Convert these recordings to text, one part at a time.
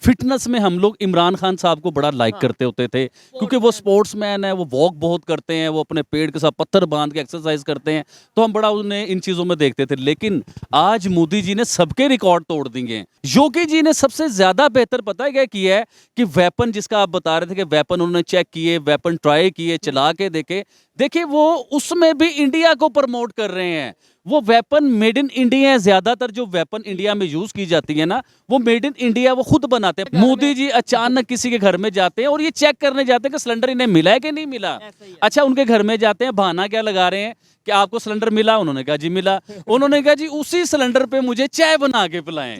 Fitness में हम लोग इमरान खान साहब को बड़ा लाइक करते होते थे, क्योंकि वो स्पोर्ट्समैन है, वो वॉक बहुत करते हैं, वो अपने पेड़ के साथ पत्थर बांध के एक्सरसाइज करते हैं, तो हम बड़ा उन्हें इन चीज़ों में देखते थे। लेकिन आज मोदी जी ने सबके रिकॉर्ड तोड़ दिए हैं। योगी जी ने सबसे ज़्यादा बेहतर पता है क्या किया है कि वेपन, जिसका आप बता रहे थे कि वेपन उन्होंने चेक किए, वेपन ट्राई किए, चला के देखे, देखिए वो उसमें भी इंडिया को प्रमोट कर रहे हैं। वो वेपन मेड इन इंडिया है, ज्यादातर जो वेपन इंडिया में यूज की जाती है ना, वो मेड इन इंडिया वो खुद बनाते हैं। मोदी जी अचानक किसी के घर में जाते हैं और ये चेक करने जाते हैं कि सिलेंडर इन्हें मिला है कि नहीं मिला। अच्छा, उनके घर में जाते हैं, बहाना क्या लगा रहे हैं कि आपको सिलेंडर मिला? उन्होंने कहा जी मिला। उन्होंने कहा जी उसी सिलेंडर पे मुझे चाय बना के पिलाएं।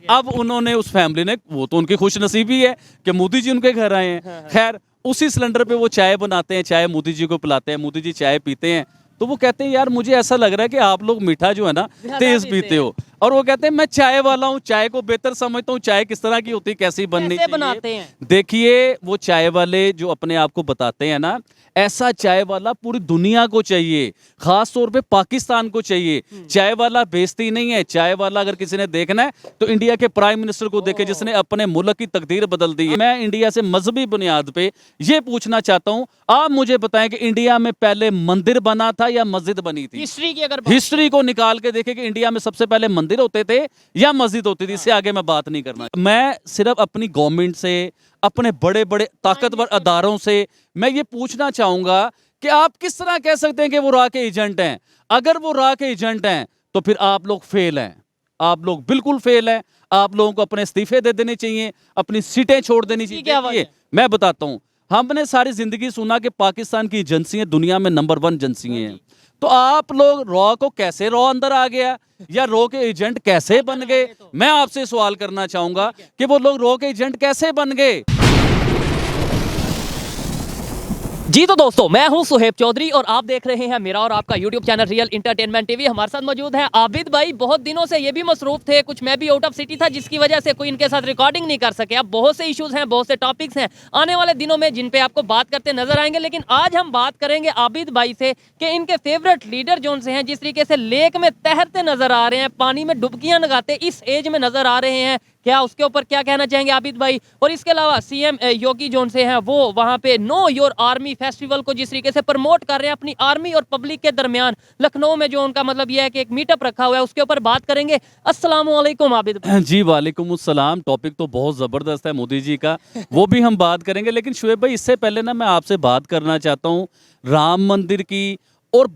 अब उन्होंने उस फैमिली ने, वो तो उनकी खुश नसीबी है कि मोदी जी उनके घर आए हैं। खैर, उसी सिलेंडर पे वो चाय बनाते हैं, चाय मोदी जी को पिलाते हैं, मोदी जी चाय पीते हैं, तो वो कहते हैं यार मुझे ऐसा लग रहा है कि आप लोग मीठा जो है ना तेज पीते हो। और वो कहते हैं मैं चाय वाला हूँ, चाय को बेहतर समझता हूँ, चाय किस तरह की होती है, कैसी बननी चाहिए, बनाते हैं। देखिए वो चाय वाले जो अपने आप को बताते हैं ना, ऐसा चाय वाला पूरी दुनिया को चाहिए, खास तौर पे पाकिस्तान को चाहिए। चाय वाला बेइज्जती नहीं है, चाय वाला अगर किसी ने देखना है तो इंडिया के प्राइम मिनिस्टर को देखे, जिसने अपने मुल्क की तकदीर बदल दी है। मैं इंडिया से मजहबी बुनियाद पे ये पूछना चाहता हूँ, आप मुझे बताएं कि इंडिया में पहले मंदिर बना था या मस्जिद बनी थी? हिस्ट्री की अगर हिस्ट्री को निकाल के देखे कि इंडिया में सबसे पहले मंदिर होते थे या मस्जिद होती थी। इससे आगे मैं बात नहीं करना। मैं सिर्फ अपनी गवर्नमेंट से, अपने बड़े बड़े ताकतवर अदारों से मैं ये पूछना चाहूंगा कि आप किस तरह कह सकते हैं कि वो रा के एजेंट हैं? अगर वो रा के एजेंट हैं तो फिर आप लोग फेल हैं, आप लोग बिल्कुल फेल हैं। आप लोगों को अपने इस्तीफे दे देने चाहिए, अपनी सीटें छोड़ देनी चाहिए। मैं बताता हूं, हमने सारी जिंदगी सुना कि पाकिस्तान की एजेंसियां दुनिया में नंबर 1 एजेंसियां हैं, तो आप लोग रॉ को कैसे रॉ अंदर आ गया या रॉ के एजेंट कैसे बन गए? मैं आपसे सवाल करना चाहूंगा कि वो लोग रॉ के एजेंट कैसे बन गए? जी तो दोस्तों, मैं हूं सुहेब चौधरी और आप देख रहे हैं मेरा और आपका YouTube channel real entertainment TV. हमारे साथ मौजूद है आबिद भाई। बहुत दिनों से ये भी मसरूफ थे, कुछ मैं भी आउट ऑफ सिटी था, जिसकी वजह से कोई इनके साथ रिकॉर्डिंग नहीं कर सके। अब बहुत से इश्यूज हैं, बहुत से टॉपिक्स हैं आने वाले दिनों में जिन पे आपको बात करते नजर आएंगे। लेकिन आज हम बात करेंगे आबिद भाई से कि इनके फेवरेट लीडर जोन से हैं, जिस तरीके से लेक में तैरते नजर आ रहे हैं, पानी में डुबकियां लगाते इस एज में नजर आ रहे हैं, क्या उसके ऊपर क्या कहना चाहेंगे आबिद भाई? और इसके अलावा सीएम योगी जोन से हैं, वो वहां पे नो योर आर्मी फेस्टिवल को जिस तरीके से प्रमोट कर रहे हैं अपनी आर्मी और पब्लिक के दरमियान, लखनऊ में जो उनका मतलब यह है कि एक मीटअप रखा हुआ है, उसके ऊपर बात करेंगे। अस्सलाम वालेकुम आबिद भाई। जी वालेकुम अस्सलाम। टॉपिक तो बहुत जबरदस्त है मोदी जी का, वो भी हम बात करेंगे। लेकिन शुएब भाई, इससे पहले ना मैं आपसे बात करना चाहता हूँ राम मंदिर की और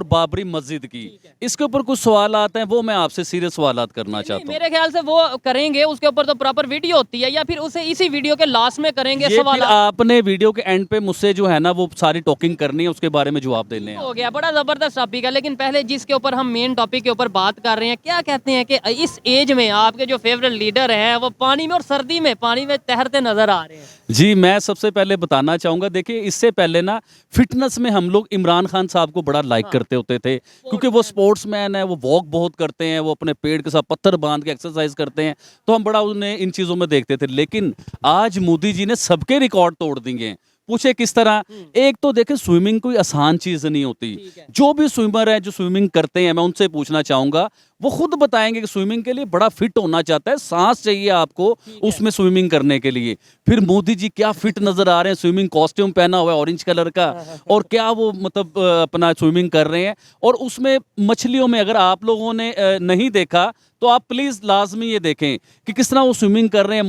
बाबरी मस्जिद की। इसके ऊपर कुछ सवाल आते हैं, वो मैं आपसे सीरियस सवाल करना चाहता हूँ। मेरे ख्याल से वो करेंगे, उसके ऊपर तो प्रॉपर वीडियो होती है, या फिर उसे इसी वीडियो के लास्ट में करेंगे सवाल। आपने वीडियो के एंड पे मुझसे जो है ना वो सारी टॉकिंग करनी है, उसके बारे में जवाब देने हैं। हो गया, बड़ा जबरदस्त टॉपिक है। लेकिन पहले जिसके ऊपर हम मेन टॉपिक के ऊपर बात कर रहे हैं, क्या कहते हैं कि इस एज में आपके जो फेवरेट लीडर हैं वो पानी में और सर्दी में पानी में तैरते नजर आ रहे हैं? जी, मैं सबसे पहले बताना चाहूंगा, देखिए इससे पहले ना फिटनेस में हम लोग इमरान खान साहब को बड़ा लाइक करते होते थे, क्योंकि वो स्पोर्ट्समैन है, वो वॉक बहुत करते हैं, वो अपने पेड़ के साथ पत्थर बांध के एक्सरसाइज करते हैं, तो हम बड़ा उन्हें इन चीज़ों में देखते थे। लेकिन आज मोदी जी ने सबके रिकॉर्ड तोड़ दिए हैं। पूछे किस तरह? एक तो देखे, स्विमिंग कोई आसान चीज नहीं होती। जो भी स्विमर है, जो स्विमिंग करते हैं, मैं उनसे पूछना चाहूंगा, वो खुद बताएंगे कि स्विमिंग के लिए बड़ा फिट होना चाहता है, सांस चाहिए आपको उसमें स्विमिंग करने के लिए। फिर मोदी जी क्या फिट नजर आ रहे हैं, स्विमिंग कॉस्ट्यूम पहना हुआ है ऑरेंज कलर का, और क्या वो मतलब अपना स्विमिंग कर रहे हैं। और उसमें मछलियों में, अगर आप लोगों ने नहीं देखा तो आप प्लीज लाजमी ये देखें कि किस तरह वो स्विमिंग कर रहे हैं,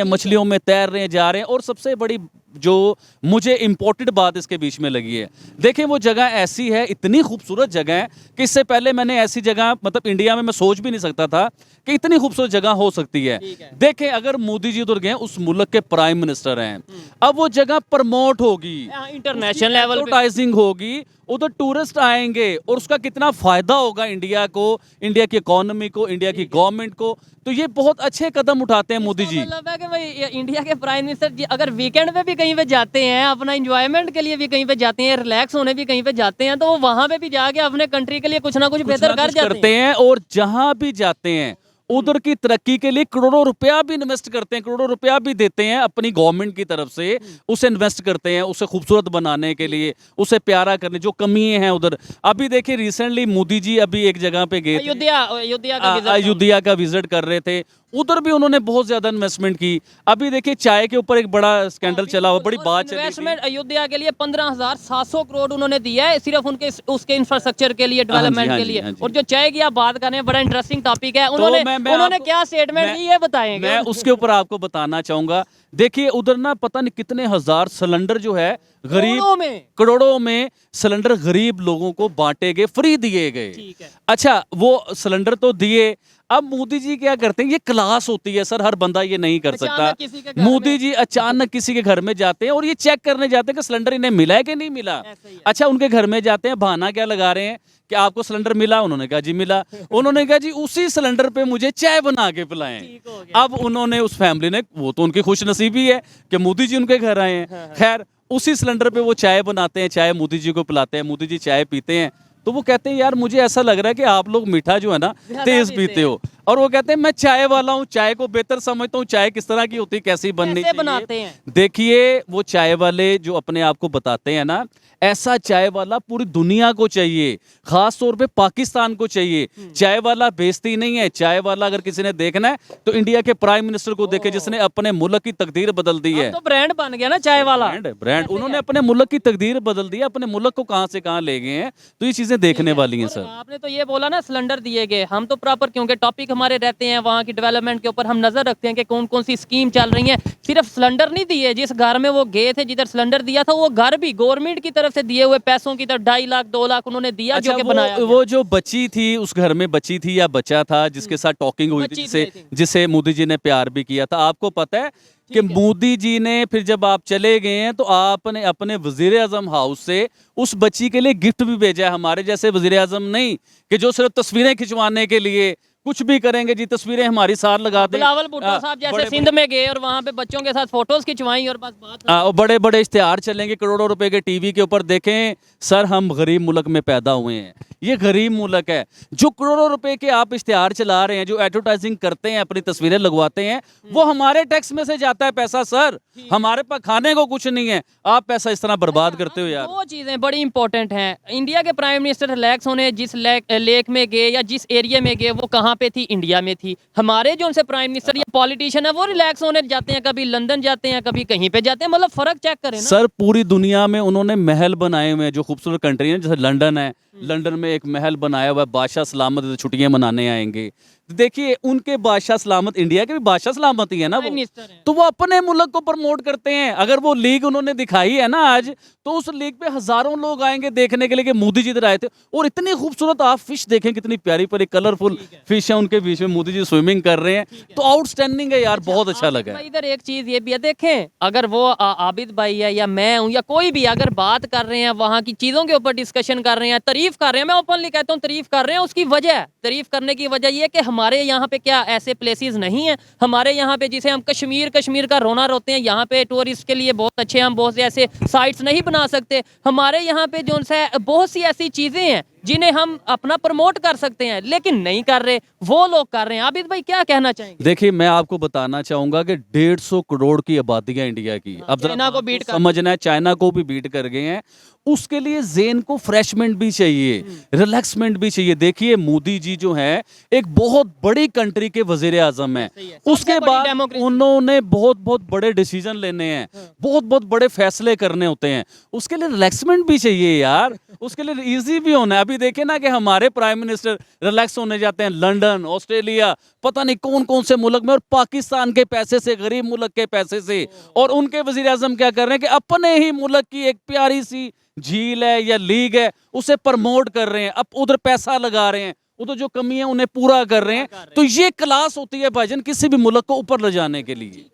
मछलियों में तैर रहे हैं, जा रहे हैं। और सबसे बड़ी जो मुझे इंपॉर्टेंट बात इसके बीच में लगी है, देखें वो जगह ऐसी है, इतनी खूबसूरत जगह है कि इससे पहले मैंने ऐसी जगह मतलब इंडिया में मैं सोच भी नहीं सकता था कि इतनी खूबसूरत जगह हो सकती है। देखें, अगर मोदी जी उधर गए, उस मुल्क के प्राइम मिनिस्टर हैं, अब वो जगह प्रमोट होगी, इंटरनेशनल लेवल एडवर्टाइजिंग होगी, उधर टूरिस्ट आएंगे, और उसका कितना फायदा होगा इंडिया को, इंडिया की इकोनॉमी को, इंडिया की गवर्नमेंट को। तो ये बहुत अच्छे कदम उठाते हैं मोदी जी। मतलब है कि भाई इंडिया के प्राइम मिनिस्टर जी अगर वीकेंड पे भी कहीं पे जाते हैं, अपना एंजॉयमेंट के लिए भी कहीं पे जाते हैं, रिलैक्स होने भी कहीं पे जाते हैं, तो वो वहां पे भी जाके अपने कंट्री के लिए कुछ ना कुछ बेहतर करते हैं। और जहां भी जाते हैं उधर की तरक्की के लिए करोड़ों रुपया भी इन्वेस्ट करते हैं, करोड़ों रुपया भी देते हैं अपनी गवर्नमेंट की तरफ से, उसे इन्वेस्ट करते हैं, उसे खूबसूरत बनाने के लिए, उसे प्यारा करने, जो कमियां हैं उधर। अभी देखिए रिसेंटली मोदी जी अभी एक जगह पे गए, अयोध्या का विजिट कर रहे थे, उधर भी उन्होंने बहुत ज्यादा इन्वेस्टमेंट की। अभी देखिए चाय के ऊपर एक बड़ा स्कैंडल चला हुआ, बड़ी बात चली थी। इन्वेस्टमेंट अयोध्या के लिए 15,700 करोड़ उन्होंने दिया है सिर्फ उनके उसके इंफ्रास्ट्रक्चर के लिए, डेवलपमेंट हाँ के जी, लिए। हाँ जी। और जो चाय की आप बात कर रहे हैं, बड़ा इंटरेस्टिंग टॉपिक है। तो उन्होंने मैं उन्होंने आपको- क्या स्टेटमेंट दी ये बताएंगे। मैं उसके ऊपर आपको बताना चाहूंगा। देखिए उधर ना पता नहीं कितने हजार सिलेंडर जो है करोड़ों में। करोड़ों में सिलेंडर गरीब लोगों को बांटे गए, फ्री दिए गए। ठीक है। अच्छा वो सिलेंडर तो दिए, अब मोदी जी क्या करते हैं, ये क्लास होती है सर, हर बंदा ये नहीं कर सकता। अचानक किसी के घर मोदी में- जी अचानक किसी के घर में जाते हैं और ये चेक करने जाते हैं कि सिलेंडर इन्हें मिला है कि नहीं मिला। ऐसा ही है। अच्छा उनके घर में जाते हैं, बहाना क्या लगा रहे हैं कि आपको सिलेंडर मिला, उन्होंने कहा जी मिला। उन्होंने कहा जी उसी सिलेंडर पे मुझे चाय बना के पिलाएं। ठीक हो गया। अब उन्होंने उस फैमिली ने, वो तो उनकी खुशनसीबी है कि मोदी जी उनके घर आए हैं। खैर उसी सिलेंडर पे वो चाय बनाते हैं, चाय मोदी जी को पिलाते हैं, मोदी जी चाय पीते हैं। तो वो कहते हैं यार मुझे ऐसा लग रहा है कि आप लोग मीठा जो है ना ज्यादा तेज पीते पीते हो। और वो कहते हैं मैं चाय वाला हूँ, चाय को बेहतर समझता हूँ, चाय किस तरह की होती है, कैसी बननी कैसे चाहिए। बनाते हैं? देखिए वो चाय वाले जो अपने आप को बताते हैं ना, ऐसा चाय वाला पूरी दुनिया को चाहिए, खास तौर पे पाकिस्तान को चाहिए। चाय वाला बेइज्जती नहीं है, चाय वाला अगर किसी ने देखना है तो इंडिया के प्राइम मिनिस्टर को देखे, जिसने अपने मुल्क की तकदीर बदल दी है। अब तो ब्रांड बन गया ना चाय वाला। ब्रांड उन्होंने अपने मुल्क की तकदीर बदल दी है, अपने मुल्क को कहां से कहां ले गए हैं। तो ये चीजें देखने वाली हैं और सर। आपने तो ये बोला ना सिलेंडर दिए गए, हम तो प्रॉपर क्योंकि टॉपिक हमारे रहते हैं वहाँ की डेवलपमेंट के ऊपर, हम नजर रखते हैं कि कौन कौन सी स्कीम चल रही है। सिर्फ सिलेंडर नहीं दिए, जिस घर में वो गए थे जिधर सिलेंडर दिया था वो घर भी गवर्नमेंट की तरफ से दिए हुए पैसों की तरफ 2.5 लाख 2 लाख उन्होंने दिया, जो कि बनाया गया। वो जो बच्ची थी उस घर में, बच्ची थी या बच्चा था जिसके साथ टॉकिंग हुई थी, बच्ची थी, जिसे I think। जिसे मोदी जी ने प्यार भी किया था। आपको पता है कि मोदी जी ने फिर जब आप चले गए हैं तो आपने अपने वजीर आजम हाउस से उस बच्ची के लिए गिफ्ट भी भेजा है। हमारे जैसे वजीर आजम नहीं कि जो सिर्फ तस्वीरें खिंचवाने के लिए कुछ भी करेंगे जी, तस्वीरें हमारी साथ लगा दें। बिलावल भुट्टो साहब जैसे सिंध में गए और वहाँ पे बच्चों के साथ फोटोज खिंचवाई और बस बात। और बड़े बड़े इश्तेहार चलेंगे करोड़ों रुपए के टीवी के ऊपर। देखें सर हम गरीब मुल्क में पैदा हुए हैं, ये गरीब मुल्क है। जो करोड़ों रुपए के आप इश्तेहार चला रहे हैं, जो एडवर्टाइजिंग करते हैं, अपनी तस्वीरें लगवाते हैं, वो हमारे टैक्स में से जाता है पैसा सर। हमारे पास खाने को कुछ नहीं है, आप पैसा इस तरह बर्बाद करते हो यार। दो चीजें बड़ी इंपॉर्टेंट हैं। इंडिया के प्राइम मिनिस्टर रिलैक्स होने जिस लेक में गए या जिस एरिया में गए वो कहाँ पे थी, इंडिया में थी। हमारे जो उनसे प्राइम मिनिस्टर या पॉलिटिशियन है वो रिलैक्स होने जाते हैं, कभी लंदन जाते हैं, कभी कहीं पे जाते हैं। मतलब फर्क चेक करें ना सर। पूरी दुनिया में उन्होंने महल बनाए हुए हैं, जो खूबसूरत कंट्री है, जैसे लंदन है, लंदन में एक महल बनाया हुआ है, बादशाह सलामत छुट्टियां मनाने आएंगे। देखिए उनके बादशाह सलामत, इंडिया के भी बादशाह सलामत ही है ना वो, प्राइम मिनिस्टर हैं। तो वो अपने मुल्क को प्रमोट करते हैं। अगर वो लीग उन्होंने दिखाई है ना आज, तो उस लीग पे हजारों लोग आएंगे देखने के लिए कि मोदी जी इधर आए थे। और इतनी खूबसूरत आप फिश देखें, कितनी प्यारी प्यारी कलरफुल फिश है, उनके बीच में मोदी जी स्विमिंग कर रहे हैं, तो आउटस्टैंडिंग है यार, बहुत अच्छा आबिद लगा भाई, इधर एक चीज ये भी है, देखें अगर वो आबिद भाई है या मैं हूं या कोई भी अगर बात कर रहे हैं वहां की चीजों के ऊपर डिस्कशन कर रहे हैं, तारीफ कर रहे हैं, मैं ओपनली कहता हूं तारीफ कर रहे हैं, उसकी वजह तारीफ करने की वजह ये कि हमारे यहाँ पे क्या ऐसे प्लेसेस नहीं है हमारे यहाँ पे जिसे हम कश्मीर का रोना रोते हैं, यहाँ पे टूरिस्ट के लिए बहुत अच्छे, हम बहुत से ऐसे साइट्स नहीं बना सकते। हमारे यहाँ पे जो है बहुत सी ऐसी चीजें हैं जिन्हें हम अपना प्रमोट कर सकते हैं, लेकिन नहीं कर रहे, वो लोग कर रहे हैं। आबिद भाई क्या कहना चाहेंगे? देखिए मैं आपको बताना चाहूंगा कि 150 करोड़ की आबादी है इंडिया की। अब जरा चाइना को बीट कर- समझना है, चाइना को भी बीट कर गए हैं। उसके लिए जेन को फ्रेशमेंट भी चाहिए, रिलैक्समेंट भी चाहिए। देखिए मोदी जी जो है एक बहुत बड़ी कंट्री के वजीर आजम है, सही है। सबसे उसके बड़ी बाद डेमोक्रेसी। उन्होंने बहुत बहुत बड़े डिसीजन लेने हैं, बहुत बहुत बड़े फैसले करने होते हैं। उसके लिए रिलैक्समेंट भी चाहिए यार, उसके लिए इजी भी होना है। अभी देखे ना कि हमारे प्राइम मिनिस्टर रिलैक्स होने जाते हैं लंदन, ऑस्ट्रेलिया, पता नहीं कौन कौन से मुल्क में, और पाकिस्तान के पैसे से, गरीब मुल्क के पैसे से। और उनके वजीर आजम क्या कर रहे हैं कि अपने ही मुल्क की एक प्यारी सी झील है या लीग है उसे प्रमोट कर रहे हैं, अब उधर पैसा लगा रहे हैं, उधर जो कमी है उन्हें पूरा कर रहे हैं। तो ये क्लास होती है भाईजान किसी भी मुल्क को ऊपर ले जाने के लिए।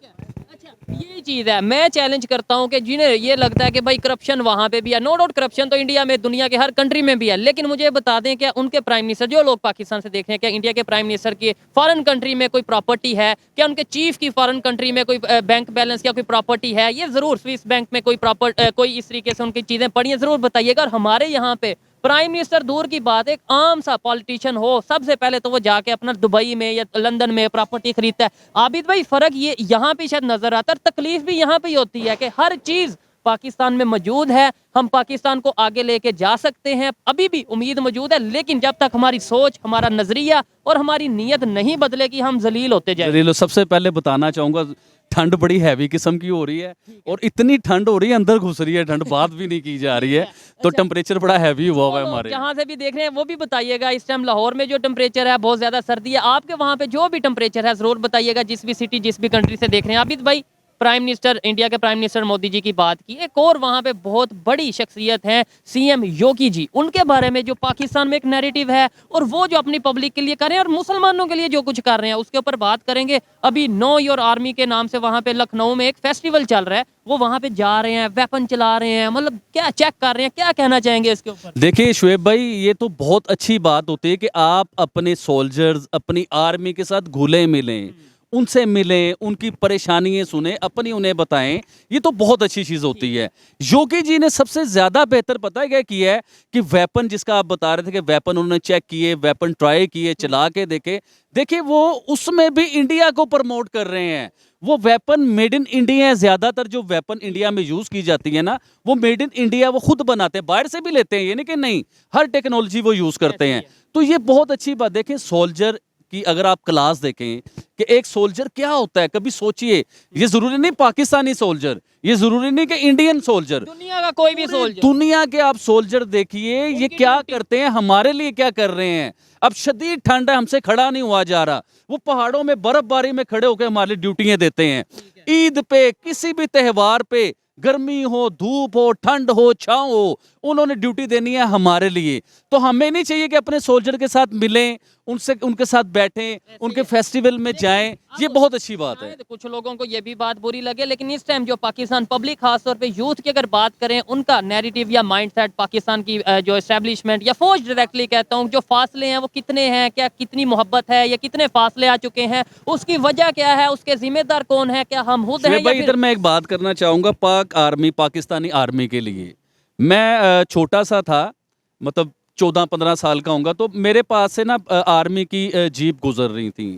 अच्छा ये चीज है, मैं चैलेंज करता हूं कि जिन्हें ये लगता है कि भाई करप्शन वहां पे भी है, नो डाउट करप्शन तो इंडिया में, दुनिया के हर कंट्री में भी है, लेकिन मुझे बता दें कि उनके प्राइम मिनिस्टर, जो लोग पाकिस्तान से देख रहे हैं, क्या इंडिया के प्राइम मिनिस्टर की फॉरेन कंट्री में कोई प्रॉपर्टी है? क्या उनके चीफ की फॉरेन कंट्री में कोई बैंक बैलेंस या कोई प्रॉपर्टी है? ये जरूर स्विस बैंक में कोई इस तरीके से उनकी चीजें पड़ी हैं, जरूर बताइएगा। और हमारे यहाँ पे प्राइम मिनिस्टर दूर की बात, एक आम सा पॉलिटिशियन हो, सबसे पहले तो वो जाके अपना दुबई में या लंदन में प्रॉपर्टी खरीदता है। आबिद भाई फर्क ये यहाँ पे शायद नजर आता है, और तकलीफ भी यहाँ पे ही होती है कि हर चीज पाकिस्तान में मौजूद है। हम पाकिस्तान को आगे लेके जा सकते हैं, अभी भी उम्मीद मौजूद है, लेकिन जब तक हमारी सोच, हमारा नजरिया और हमारी नीयत नहीं बदलेगी हम जलील होते जाएंगे। जलीलो, सबसे पहले बताना चाहूंगा ठंड बड़ी हैवी किस्म की हो रही है और इतनी ठंड हो रही है, अंदर घुस रही है ठंड, बात भी नहीं की जा रही है। तो टेम्परेचर बड़ा हैवी हुआ हुआ है हमारे। जहाँ से भी देख रहे हैं वो भी बताइएगा, इस टाइम लाहौर में जो टेम्परेचर है बहुत ज्यादा सर्दी है, आपके वहाँ पे जो भी टेम्परेचर है जरूर बताइएगा, जिस भी सिटी जिस भी कंट्री से देख रहे हैं। आबिद भाई, प्राइम मिनिस्टर, इंडिया के प्राइम मिनिस्टर मोदी जी की बात की, एक और वहाँ पे बहुत बड़ी शख्सियत है सीएम योगी जी, उनके बारे में जो पाकिस्तान में एक नैरेटिव है और वो जो अपनी पब्लिक के लिए कर रहे हैं और मुसलमानों के लिए जो कुछ कर रहे हैं उसके ऊपर बात करेंगे। अभी नो योर आर्मी के नाम से वहाँ पे लखनऊ में एक फेस्टिवल चल रहा है, वो वहाँ पे जा रहे हैं, वेपन चला रहे हैं, मतलब क्या चेक कर रहे हैं, क्या कहना चाहेंगे इसके ऊपर? देखिए शुएब भाई, ये तो बहुत अच्छी बात होती है कि आप अपने सोल्जर्स, अपनी आर्मी के साथ घुले मिलें, उनसे मिलें, उनकी परेशानियां सुने, अपनी उन्हें बताएं, ये तो बहुत अच्छी चीज़ होती है। योगी जी ने सबसे ज़्यादा बेहतर पता है क्या किया है कि वेपन, जिसका आप बता रहे थे कि वेपन उन्होंने चेक किए, वेपन ट्राई किए, चला के देखे, देखिए वो उसमें भी इंडिया को प्रमोट कर रहे हैं। वो वेपन मेड इन इंडिया है, ज़्यादातर जो वेपन इंडिया में यूज़ की जाती है ना, वो मेड इन इंडिया वो खुद बनाते हैं, बाहर से भी लेते हैं, ये नहीं कि नहीं, हर टेक्नोलॉजी वो यूज़ करते हैं। तो ये बहुत अच्छी बात। देखें सोल्जर कि अगर आप क्लास देखें कि एक सोल्जर क्या होता है, कभी सोचिए, ये जरूरी नहीं पाकिस्तानी सोल्जर, ये जरूरी नहीं कि इंडियन सोल्जर, दुनिया का कोई भी सोल्जर, दुनिया के आप सोल्जर देखिए ये क्या करते हैं, हमारे लिए क्या कर रहे हैं। अब शदीद ठंड है, हमसे खड़ा नहीं हुआ जा रहा, वो पहाड़ों में बर्फबारी में खड़े होकर हमारे लिए ड्यूटियां देते हैं। ईद पे, किसी भी त्योहार पे, गर्मी हो, धूप हो, ठंड हो, छाँव हो, उन्होंने ड्यूटी देनी है हमारे लिए। तो हमें नहीं चाहिए कि अपने सोल्जर के साथ मिलें, उनसे, उनके साथ बैठें, उनके फेस्टिवल में जाएं, ये बहुत अच्छी बात है। तो कुछ लोगों को ये भी बात बुरी लगे, लेकिन इस टाइम जो पाकिस्तान पब्लिक, खासतौर पे यूथ की अगर बात करें, उनका नैरेटिव या माइंडसेट पाकिस्तान की जो एस्टेब्लिशमेंट या फौज, डायरेक्टली कहता हूँ, जो फासले हैं वो कितने हैं, क्या कितनी मोहब्बत है या कितने फासले आ चुके हैं, उसकी वजह क्या है, उसके जिम्मेदार कौन है, क्या हम खुद हैं? भाई इधर मैं एक बात करना चाहूंगा पाक आर्मी, पाकिस्तानी आर्मी के लिए। मैं छोटा सा था, मतलब 14-15 साल का होऊंगा, तो मेरे पास से ना आर्मी की जीप गुजर रही थी,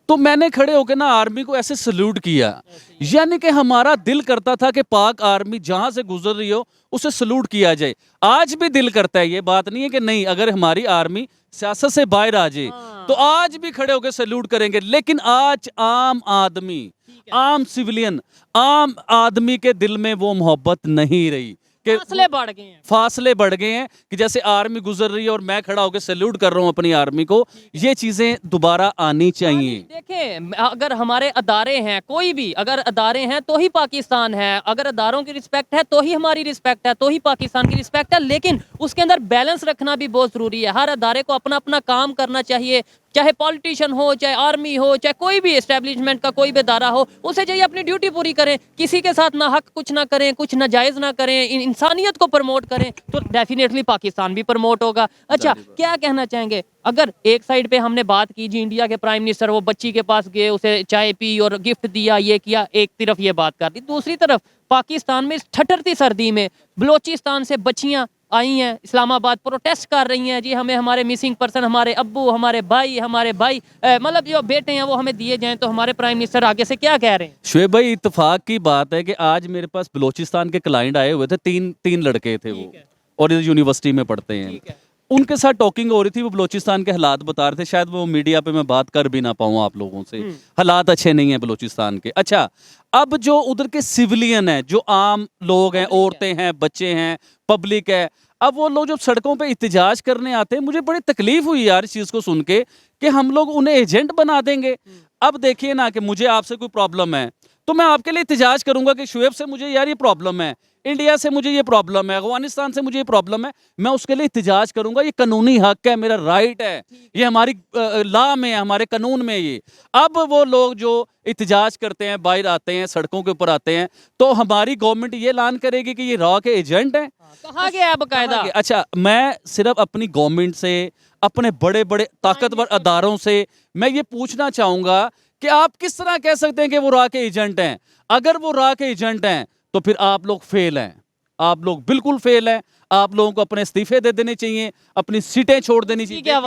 तो मैंने खड़े होकर ना आर्मी को ऐसे सल्यूट किया, यानी कि हमारा दिल करता था कि पाक आर्मी जहां से गुजर रही हो उसे सल्यूट किया जाए। आज भी दिल करता है, ये बात नहीं है कि नहीं, अगर हमारी आर्मी सियासत से बाहर आ जाए तो आज भी खड़े होकर सल्यूट करेंगे। लेकिन आज आम आदमी, आम सिविलियन, आम आदमी के दिल में वो मोहब्बत नहीं रही कि फासले बढ़ गए हैं, फासले बढ़ गए हैं कि जैसे आर्मी गुजर रही है और मैं खड़ा होकर सैल्यूट कर रहा हूं अपनी आर्मी को। ये चीजें दोबारा आनी चाहिए। देखें, अगर हमारे अदारे हैं, कोई भी अगर अदारे हैं तो ही पाकिस्तान है, अगर अदारों की रिस्पेक्ट है तो ही हमारी रिस्पेक्ट है, तो ही पाकिस्तान की रिस्पेक्ट है, लेकिन उसके अंदर बैलेंस रखना भी बहुत जरूरी है। हर अदारे को अपना अपना काम करना चाहिए, चाहे पॉलिटिशियन हो, चाहे आर्मी हो, चाहे कोई भी एस्टेब्लिशमेंट का कोई भी अदारा हो, उसे चाहिए अपनी ड्यूटी पूरी करें, किसी के साथ ना हक कुछ ना करें, कुछ नाजायज ना करें, इंसानियत को प्रमोट करें, तो डेफिनेटली पाकिस्तान भी प्रमोट होगा। अच्छा, क्या कहना चाहेंगे, अगर एक साइड पे हमने बात की जी इंडिया के प्राइम मिनिस्टर वो बच्ची के पास गए, उसे चाय पी और गिफ्ट दिया, ये किया, एक तरफ ये बात कर दी, दूसरी तरफ पाकिस्तान में इस ठठरती सर्दी में बलोचिस्तान से बच्चियां आई हैं, इस्लामाबाद प्रोटेस्ट कर रही हैं, जी हमें हमारे मिसिंग पर्सन, हमारे अब्बू, हमारे भाई मतलब जो बेटे हैं वो हमें दिए जाएं, तो हमारे प्राइम मिनिस्टर आगे से क्या कह रहे हैं? शुएब भाई, इत्तेफाक की बात है कि आज मेरे पास बलोचिस्तान के क्लाइंट आए हुए थे, तीन लड़के थे वो, और इधर यूनिवर्सिटी में पढ़ते हैं। उनके साथ टॉकिंग हो रही थी, वो बलोचिस्तान के हालात बता रहे थे, शायद वो मीडिया पे मैं बात कर भी ना पाऊँ आप लोगों से, हालात अच्छे नहीं हैं बलोचिस्तान के। अच्छा, अब जो उधर के सिविलियन हैं, जो आम लोग हैं, औरतें हैं, बच्चे हैं, पब्लिक है, अब वो लोग जब सड़कों पे एहतजाज करने आते हैं, मुझे बड़ी तकलीफ हुई यार इस चीज़ को सुन के कि हम लोग उन्हें एजेंट बना देंगे। अब देखिए ना कि मुझे आपसे कोई प्रॉब्लम है तो मैं आपके लिए एहतजाज करूंगा कि शुएब से मुझे यार ये प्रॉब्लम है, इंडिया से मुझे ये प्रॉब्लम है, अफगानिस्तान से मुझे ये प्रॉब्लम है, मैं उसके लिए एहतजाज करूंगा, ये कानूनी हक है, मेरा राइट है, ये हमारी लॉ में है, हमारे कानून में ये। अब वो लोग जो एहतजाज करते हैं, बाहर आते हैं, सड़कों के ऊपर आते हैं, तो हमारी गवर्नमेंट ये ऐलान करेगी कि ये रॉ के एजेंट हैं। कहा गया है बकायदा। अच्छा, मैं सिर्फ अपनी गवर्नमेंट से, अपने बड़े बड़े ताकतवर अदारों से मैं ये पूछना चाहूंगा कि आप किस तरह कह सकते हैं कि वो रॉ के एजेंट हैं? अगर वो रॉ के एजेंट हैं तो फिर आप लोग फेल हैं, आप लोग बिल्कुल फेल हैं। आप लोगों को अपने इस्तीफे दे देने चाहिए, अपनी सीटें छोड़ देनी चाहिए। क्या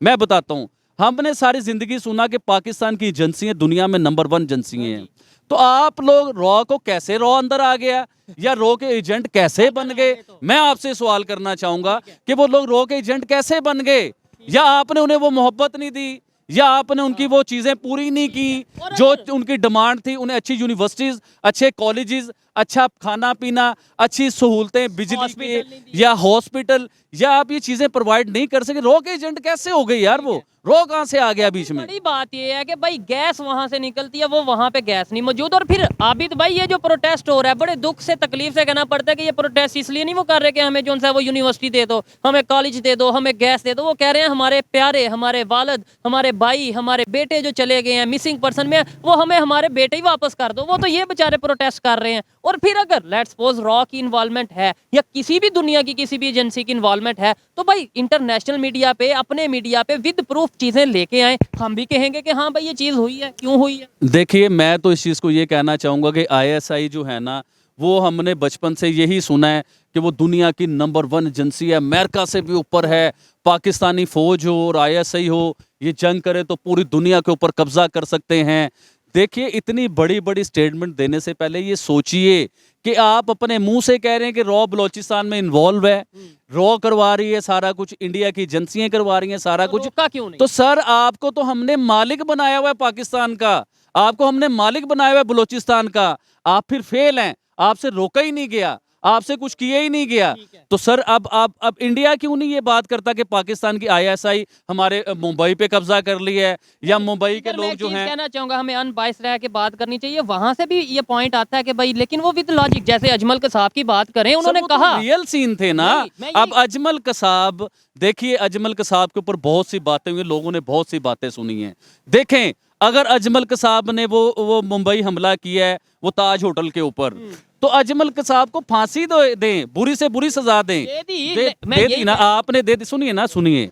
मैं बताता हूं, हमने सारी जिंदगी सुना कि पाकिस्तान की एजेंसियां दुनिया में नंबर 1 एजेंसियां हैं, तो आप लोग रॉ को कैसे रॉ अंदर आ गया या रॉ के एजेंट कैसे बन गए? मैं आपसे सवाल करना चाहूंगा कि वो लोग रॉ के एजेंट कैसे बन गए? या आपने उन्हें वो मोहब्बत नहीं दी, या आपने उनकी वो चीजें पूरी नहीं की जो उनकी डिमांड थी? उन्हें अच्छी यूनिवर्सिटीज, अच्छे कॉलेजेस, अच्छा खाना पीना, अच्छी सहूलतें, बिजली की या हॉस्पिटल, या आप ये चीजें प्रोवाइड नहीं कर सके? रॉ के एजेंट कैसे हो गए यार? वो रॉ कहां से आ गया बीच में? बड़ी बात ये है कि भाई गैस वहां से निकलती है, वो वहां पे गैस नहीं मौजूद। और फिर आबिद भाई ये जो प्रोटेस्ट हो रहा है, बड़े दुख से तकलीफ से कहना पड़ता है कि ये प्रोटेस्ट इसलिए नहीं वो कर रहे कि हमें जो है वो यूनिवर्सिटी दे दो, हमें कॉलेज दे दो, हमें गैस दे दो। वो कह रहे हैं हमारे प्यारे, हमारे वालिद, हमारे भाई, हमारे बेटे जो चले गए हैं मिसिंग पर्सन में, वो हमें हमारे बेटे ही वापस कर दो। वो तो ये बेचारे प्रोटेस्ट कर रहे हैं। और फिर अगर लेट्स सपोज रॉ की इन्वॉल्वमेंट है या किसी भी दुनिया की किसी भी एजेंसी की इन्वॉल्वमेंट है, तो भाई इंटरनेशनल मीडिया पे, अपने मीडिया पे विद प्रूफ चीजें लेके आए, हम भी कहेंगे कि हाँ भाई ये चीज हुई है, क्यों हुई है। देखिए, मैं तो इस चीज़ को ये कहना चाहूँगा कि आईएसआई जो है ना, वो हमने बचपन से यही सुना है कि वो दुनिया की नंबर 1 एजेंसी है, अमेरिका से भी ऊपर है। पाकिस्तानी फौज हो और आईएसआई हो, ये जंग करे तो पूरी दुनिया के ऊपर कब्जा कर सकते हैं। देखिए, इतनी बड़ी बड़ी स्टेटमेंट देने से पहले ये सोचिए कि आप अपने मुंह से कह रहे हैं कि रॉ बलोचिस्तान में इन्वॉल्व है, रॉ करवा रही है सारा कुछ, इंडिया की एजेंसियां करवा रही हैं सारा कुछ, क्यों नहीं? तो सर आपको तो हमने मालिक बनाया हुआ है पाकिस्तान का, आपको हमने मालिक बनाया हुआ है बलोचिस्तान का, आप फिर फेल हैं, आपसे रोका ही नहीं गया, आपसे कुछ किया ही नहीं गया। तो सर अब इंडिया क्यों नहीं ये बात करता कि पाकिस्तान की आईएसआई हमारे मुंबई पे कब्जा कर ली है, या मुंबई के लोग जो हैं। कहना चाहूंगा हमें अनबाइस्ड रह के बात करनी चाहिए। वहां से भी ये पॉइंट आता है कि भाई, लेकिन वो विद लॉजिक, जैसे अजमल कसाब की बात करें, उन्होंने कहा रियल सीन थे ना। अब अजमल कसाब, देखिए अजमल कसाब के ऊपर बहुत सी बातें हुई, लोगों ने बहुत सी बातें सुनी हैं। देखें, अगर अजमल कसाब ने वो मुंबई हमला किया है वो ताज होटल के ऊपर, तो अजमल कसाब को फांसी दें, बुरी से बुरी सजा दें। दे दी ना आपने, दे दी। सुनिए ना, सुनिए,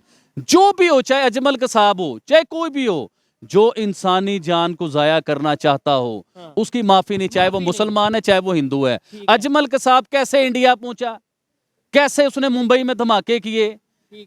जो भी हो, चाहे अजमल कसाब हो, चाहे कोई भी हो, जो इंसानी जान को जाया करना चाहता हो, उसकी माफी नहीं, चाहे वो मुसलमान है चाहे वो हिंदू है। अजमल कसाब कैसे इंडिया पहुंचा, कैसे उसने मुंबई में धमाके किए?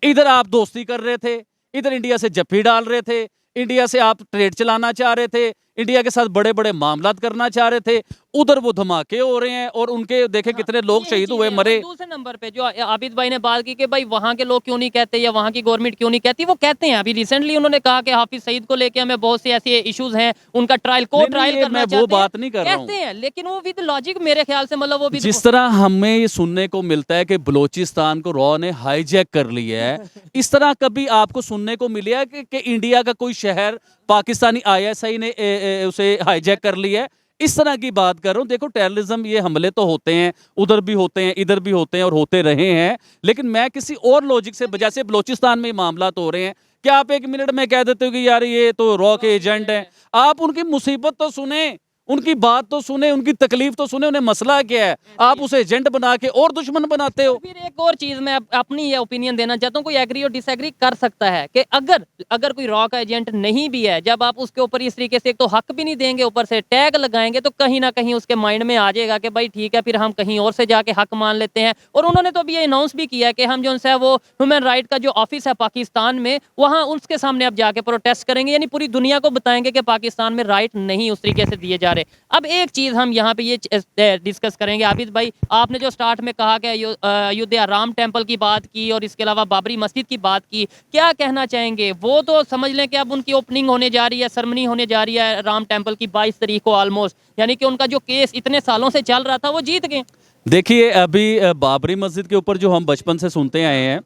इधर आप दोस्ती कर रहे थे, इधर इंडिया से जप्फी डाल रहे थे, इंडिया से आप ट्रेड चलाना चाह रहे थे, इंडिया के साथ बड़े बड़े मामलात करना चाह रहे थे, उधर वो धमाके हो रहे हैं और उनके देखे कितने लोग शहीद हुए, मरे। दूसरे नंबर पे जो आबिद भाई ने बात की कि भाई वहां के लोग क्यों नहीं कहते या वहां की गवर्नमेंट क्यों नहीं कहती, वो कहते हैं। अभी रिसेंटली उन्होंने कहा कि हाफिज सईद को लेके हमें बहुत से ऐसे इश्यूज हैं, उनका ट्रायल कोर्ट ट्रायल करना चाहते हैं, वो बात नहीं कर रहा हूं, कहते हैं, लेकिन वो विद लॉजिक मेरे ख्याल से, मतलब वो जिस तरह हमें ये सुनने को मिलता है कि बलोचिस्तान को रॉ ने हाईजैक कर लिया है, इस तरह कभी आपको सुनने को मिला कि इंडिया का कोई शहर पाकिस्तानी आईएसआई ने उसे हाईजैक कर लिया है? इस तरह की बात कर रहा हूं। देखो, टेररिज्म, ये हमले तो होते हैं, उधर भी होते हैं, इधर भी होते हैं और होते रहे हैं, लेकिन मैं किसी और लॉजिक से, जैसे बलोचिस्तान में मामला तो हो रहे हैं, क्या आप 1 मिनट में कह देते हो कि यार ये तो रॉ के एजेंट हैं? आप उनकी मुसीबत तो सुने, उनकी बात तो सुने, उनकी तकलीफ तो सुने, उन्हें मसला क्या है, आप उसे एजेंट बना के और दुश्मन बनाते हो। फिर एक और चीज मैं अपनी ये ओपिनियन देना चाहता हूँ, कोई एग्री और डिसएग्री कर सकता है कि अगर कोई रॉ का एजेंट नहीं भी है, जब आप उसके ऊपर इस तरीके से एक तो हक भी नहीं देंगे, ऊपर से टैग लगाएंगे, तो कहीं ना कहीं उसके माइंड में आ जाएगा कि भाई ठीक है, फिर हम कहीं और से जाके हक मान लेते हैं। और उन्होंने तो अभी ये अनाउंस भी किया कि हम जो है वो ह्यूमन राइट का जो ऑफिस है पाकिस्तान में, वहाँ उसके सामने अब जाके प्रोटेस्ट करेंगे, यानी पूरी दुनिया को बताएंगे कि पाकिस्तान में राइट नहीं उस तरीके से दिए जा रहे। अब एक चीज हम यहाँ पे ये डिस्कस करेंगे। आबिद भाई, आपने जो स्टार्ट में कहा कि अयोध्या राम टेम्पल की बात की और इसके अलावा बाबरी मस्जिद की बात की, क्या कहना चाहेंगे? वो तो समझ लें कि अब उनकी ओपनिंग होने जा रही है, सेरेमनी होने जा रही है राम टेम्पल की 22 तारीख को ऑलमोस्ट, यानी कि उनका जो केस इतने सालों से चल रहा था वो जीत गए। देखिए, अभी बाबरी मस्जिद के ऊपर जो हम बचपन से सुनते आए हैं,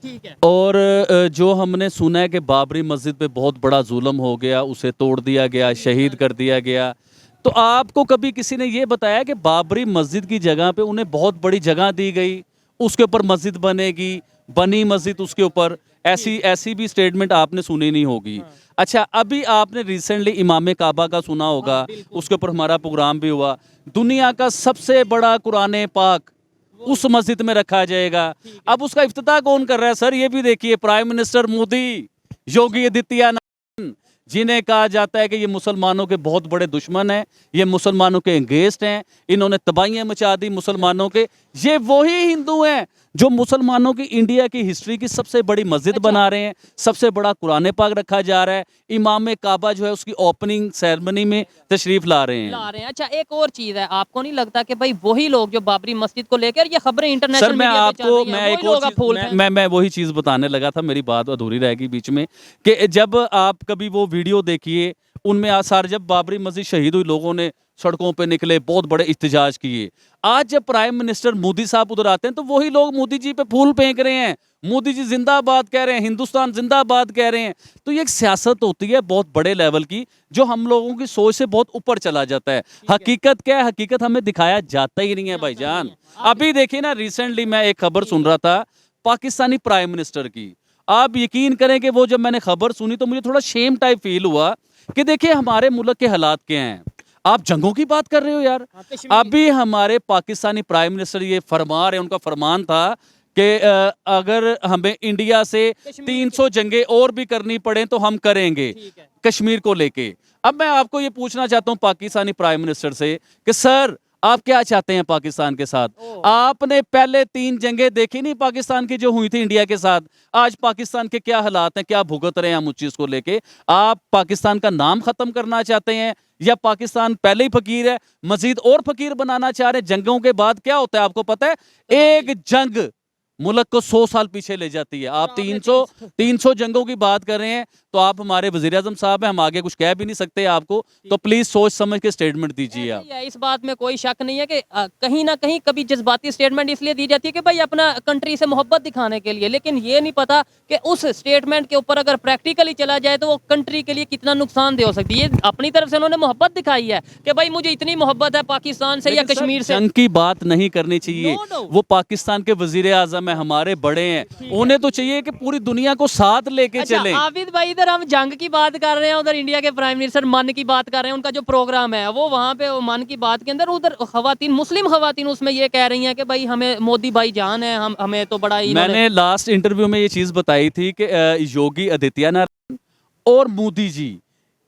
ठीक है, और जो हमने सुना है कि बाबरी मस्जिद पे बहुत बड़ा जुल्म हो गया, उसे तोड़ दिया गया, शहीद कर दिया गया, तो आपको कभी किसी ने ये बताया कि बाबरी मस्जिद की जगह पे उन्हें बहुत बड़ी जगह दी गई, उसके ऊपर मस्जिद बनेगी, बनी मस्जिद उसके ऊपर? ऐसी भी स्टेटमेंट आपने सुनी नहीं होगी। अच्छा, अभी आपने रिसेंटली इमाम काबा का सुना होगा, उसके ऊपर हमारा प्रोग्राम भी हुआ। दुनिया का सबसे बड़ा कुरान पाक उस मस्जिद में रखा जाएगा। अब उसका इफ्तिताह कौन कर रहा है सर? ये भी देखिए, प्राइम मिनिस्टर मोदी, योगी आदित्यनाथ, जिन्हें कहा जाता है कि ये मुसलमानों के बहुत बड़े दुश्मन हैं, ये मुसलमानों के अगेंस्ट हैं, इन्होंने तबाहियां मचा दी मुसलमानों के। ये वही हिंदू हैं जो मुसलमानों की इंडिया की हिस्ट्री की सबसे बड़ी मस्जिद बना रहे हैं, सबसे बड़ा कुरान पाक रखा जा रहा है, इमाम काबा जो है उसकी ओपनिंग सेरेमनी में तशरीफ ला रहे हैं। अच्छा, एक और चीज है, आपको नहीं लगता कि भाई वही लोग जो बाबरी मस्जिद को लेकर ये खबरें इंटरनेशनल सर मैं मीडिया पे चल आपको रही हैं, मैं वही एक लोग और अब फूल चीज रहे हैं। मैं वही चीज बताने लगा था, मेरी बात अधूरी रह गई बीच में, कि जब आप कभी वो वीडियो देखिए, उनमें आसार जब बाबरी मस्जिद शहीद हुई, लोगों ने सड़कों पे निकले, बहुत बड़े इhtजाज किए। आज जब प्राइम मिनिस्टर मोदी साहब उधर आते हैं तो वही लोग मोदी जी पे फूल फेंक रहे हैं, मोदी जी जिंदाबाद कह रहे हैं, हिंदुस्तान जिंदाबाद कह रहे हैं। तो ये एक सियासत होती है बहुत बड़े लेवल की, जो हम लोगों की सोच से बहुत ऊपर चला जाता है। हकीकत क्या है? हकीकत हमें दिखाया जाता ही नहीं है भाईजान। अभी देखिए ना, रिसेंटली मैं एक खबर सुन रहा था पाकिस्तानी प्राइम मिनिस्टर की। आप यकीन करें कि वो जब मैंने खबर सुनी तो मुझे थोड़ा शेम टाइप फील हुआ कि देखिए हमारे मुल्क के हालात क्या हैं। आप जंगों की बात कर रहे हो यार। अभी हमारे पाकिस्तानी प्राइम मिनिस्टर ये फरमा रहे हैं, उनका फरमान था कि अगर हमें इंडिया से 300 जंगें और भी करनी पड़े तो हम करेंगे कश्मीर को लेके। अब मैं आपको ये पूछना चाहता हूं पाकिस्तानी प्राइम मिनिस्टर से कि सर आप क्या चाहते हैं पाकिस्तान के साथ? आपने पहले 3 जंगें देखी नहीं पाकिस्तान की जो हुई थी इंडिया के साथ? आज पाकिस्तान के क्या हालात हैं, क्या भुगत रहे हैं हम उस चीज को लेके? आप पाकिस्तान का नाम खत्म करना चाहते हैं या पाकिस्तान पहले ही फकीर है, मजीद और फकीर बनाना चाह रहे हैं? जंगों के बाद क्या होता है आपको पता है? एक जंग मुल्क को 100 साल पीछे ले जाती है। आप 300 जंगों की बात कर रहे हैं, तो आप हमारे वजीर आजम साहब हैं, हम आगे कुछ कह भी नहीं सकते आपको, तो प्लीज सोच समझ के स्टेटमेंट दीजिए आप। इस बात में कोई शक नहीं है कि कहीं ना कहीं कभी जज्बाती स्टेटमेंट इसलिए दी जाती है कि भाई अपना कंट्री से मोहब्बत दिखाने के लिए, लेकिन ये नहीं पता कि उस स्टेटमेंट के ऊपर अगर प्रैक्टिकली चला जाए तो वो कंट्री के लिए कितना नुकसानदेह हो सकती है। अपनी तरफ से उन्होंने मोहब्बत दिखाई है कि भाई मुझे इतनी मोहब्बत है पाकिस्तान से या कश्मीर से। जंग की बात नहीं करनी चाहिए। वो पाकिस्तान के वजीर आजम है, हमारे बड़े हैं, उन्हें तो चाहिए कि पूरी दुनिया को साथ लेके चले। आबिद भाई, इधर हम जंग की बात कर रहे हैं, उधर इंडिया के प्राइम मिनिस्टर मन की बात कर रहे हैं। उनका जो प्रोग्राम है वो वहाँ पे वो मन की बात के अंदर उधर खवातीन, मुस्लिम खवातीन उसमें ये कह रही हैं कि भाई हमें मोदी भाई जान है, हम हमें तो बड़ा ही। मैंने लास्ट इंटरव्यू में ये चीज बताई थी कि योगी आदित्यनाथ और मोदी जी,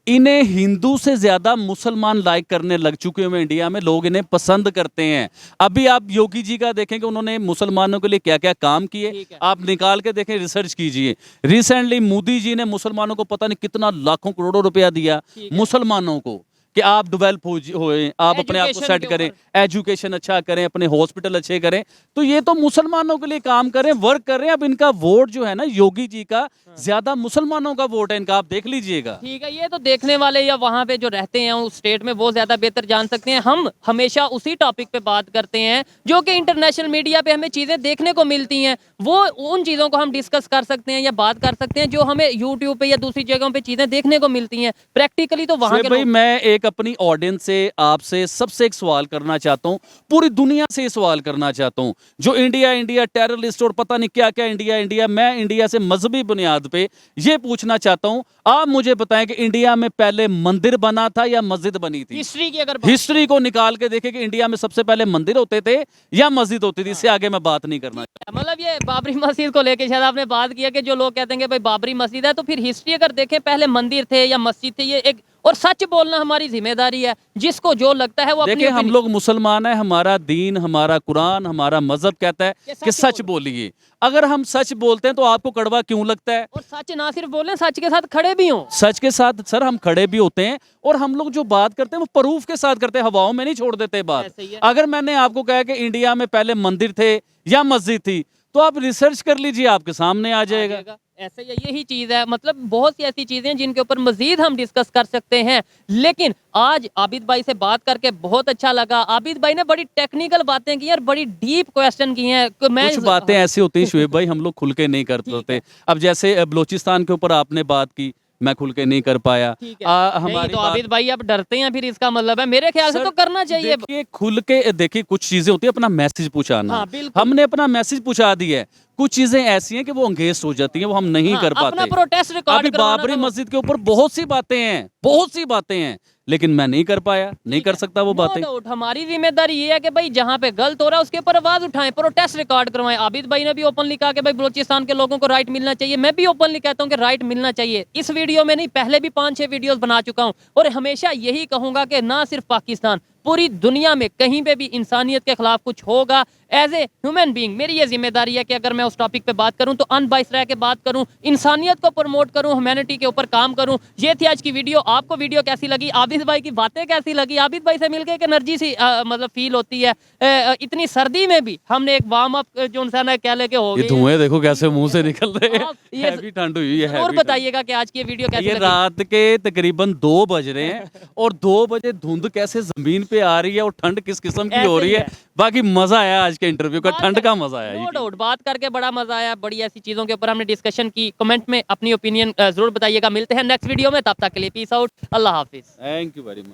इन्हें हिंदू से ज्यादा मुसलमान लाइक करने लग चुके हैं इंडिया में। लोग इन्हें पसंद करते हैं। अभी आप योगी जी का देखें कि उन्होंने मुसलमानों के लिए क्या क्या काम किए, आप निकाल के देखें, रिसर्च कीजिए। रिसेंटली मोदी जी ने मुसलमानों को पता नहीं कितना लाखों करोड़ों रुपया दिया मुसलमानों को कि आप डेवलप होए, आप अपने आप को सेट करें, एजुकेशन अच्छा करें, अपने हॉस्पिटल अच्छे करें। तो ये तो मुसलमानों के लिए काम करें, वर्क कर रहे हैं। अब इनका वोट जो है ना, योगी जी का ज्यादा मुसलमानों का वोट है इनका, आप देख लीजिएगा। ठीक है, ये तो देखने वाले या वहाँ पे जो रहते हैं उस स्टेट में वो ज्यादा बेहतर जान सकते हैं। हम हमेशा उसी टॉपिक पे बात करते हैं जो कि इंटरनेशनल मीडिया पे हमें चीजें देखने को मिलती हैं, वो उन चीजों को हम डिस्कस कर सकते हैं या बात कर सकते हैं जो हमें यूट्यूब पे या दूसरी जगहों पे चीजें देखने को मिलती हैं। प्रैक्टिकली तो वहाँ के भाई मैं एक अपनी ऑडियंस से आपसे सबसे एक सवाल करना चाहता हूं, पूरी दुनिया से सवाल करना चाहता हूं, जो इंडिया टेररिस्ट और पता नहीं क्या क्या इंडिया, मैं इंडिया से मजहबी बुनियाद पे ये पूछना चाहता हूं, आप मुझे बताएं कि इंडिया में पहले मंदिर बना था या मस्जिद बनी थी? हिस्ट्री की अगर हिस्ट्री को निकाल के देखें कि इंडिया में सबसे पहले मंदिर होते थे या मस्जिद होती थी। इससे आगे मैं बात नहीं करना। मतलब ये बाबरी मस्जिद को लेके शायद आपने बात किया कि जो लोग कहते हैं कि भाई बाबरी मस्जिद है, तो फिर हिस्ट्री अगर देखें पहले मंदिर थे या मस्जिद थे, ये एक और सच बोलना हमारी जिम्मेदारी है। जिसको जो लगता है वो देखिए, हम लोग मुसलमान हैं, हमारा दीन, हमारा कुरान, हमारा मजहब कहता है कि सच बोलिए। अगर हम सच बोलते हैं तो आपको कड़वा क्यों लगता है? और सच ना सिर्फ बोलें, सच के साथ खड़े भी हों। सच के साथ सर हम खड़े भी होते हैं, और हम लोग जो बात करते हैं वो प्रूफ के साथ करते हैं, हवाओं में नहीं छोड़ देते बात। अगर मैंने आपको कहा कि इंडिया में पहले मंदिर थे या मस्जिद थी, तो आप रिसर्च कर लीजिए, आपके सामने आ जाएगा। ऐसे यही चीज है। मतलब बहुत सी ऐसी चीजें हैं जिनके ऊपर मजीद हम डिस्कस कर सकते हैं। लेकिन आज आबिद भाई से बात करके बहुत अच्छा लगा। आबिद भाई ने बड़ी टेक्निकल बातें की और बड़ी डीप क्वेश्चन किए हैं। कुछ बातें ऐसी होती हैं शुएब भाई, हम लोग खुल के नहीं कर सकते। अब जैसे बलोचिस्तान के ऊपर आपने बात की, मैं खुल के नहीं कर पाया। हमारी तो आबिद भाई अब डरते हैं, फिर इसका मतलब है मेरे ख्याल से तो करना चाहिए। देखिए, खुल के देखिए, कुछ चीजें होती है अपना मैसेज पहुंचाना। हमने अपना मैसेज पहुंचा दिया है। कुछ चीजें ऐसी हैं कि वो अंगेज हो जाती हैं, वो हम नहीं कर पाते। अपना प्रोटेस्ट रिकॉर्ड अभी बाबरी मस्जिद के ऊपर बहुत सी बातें हैं, लेकिन मैं नहीं कर पाया, नहीं कर सकता वो बातें। हमारी जिम्मेदारी ये है कि भाई जहाँ पे गलत हो रहा है उसके ऊपर आवाज उठाएं, प्रोटेस्ट रिकॉर्ड करवाएं। आबिद भाई ने भी ओपनली कहा कि भाई बलोचिस्तान के लोगों को राइट मिलना चाहिए। मैं भी ओपनली कहता हूँ कि राइट मिलना चाहिए। इस वीडियो में नहीं, पहले भी 5-6 वीडियोस बना चुका हूँ और हमेशा यही कहूंगा कि ना सिर्फ पाकिस्तान, पूरी दुनिया में कहीं पे भी इंसानियत के खिलाफ कुछ होगा, एज ए ह्यूमन बीइंग मेरी ये जिम्मेदारी है कि अगर मैं उस टॉपिक पे बात करूं तो अनबाइस्ड रह के बात करूं, इंसानियत को प्रमोट करूं, ह्यूमैनिटी के ऊपर काम करूं। ये थी आज की वीडियो। आपको वीडियो कैसी लगी, आबिद भाई की बातें कैसी लगी? आबिद भाई से मिलकर एक एनर्जी सी मतलब फील होती है। इतनी सर्दी में भी हमने एक वार्म अप जो इंसान है कह लेके हो ये गई। धुएं देखो कैसे मुंह से निकल रहे हैं। आप ये हैवी ठंड हुई है, और हैवी बताइएगा कि आज की ये वीडियो ठंड। कैसी ये लगी? रात के तकरीबन 2 बज रहे हैं और 2 बजे धुंध कैसे जमीन पे आ रही है और ठंड किस किस्म की हो ऐसे रही ही है। बाकी मजा आया आज के इंटरव्यू का, बात ठंड कर- का मजा आया। नो डाउट, बात करके बड़ा मजा आया। बड़ी ऐसी चीजों के ऊपर हमने डिस्कशन की। कमेंट में अपनी ओपिनियन जरूर बताइएगा। मिलते हैं नेक्स्ट वीडियो में, तब तक के लिए peace out, Allah Hafiz. Thank you very much.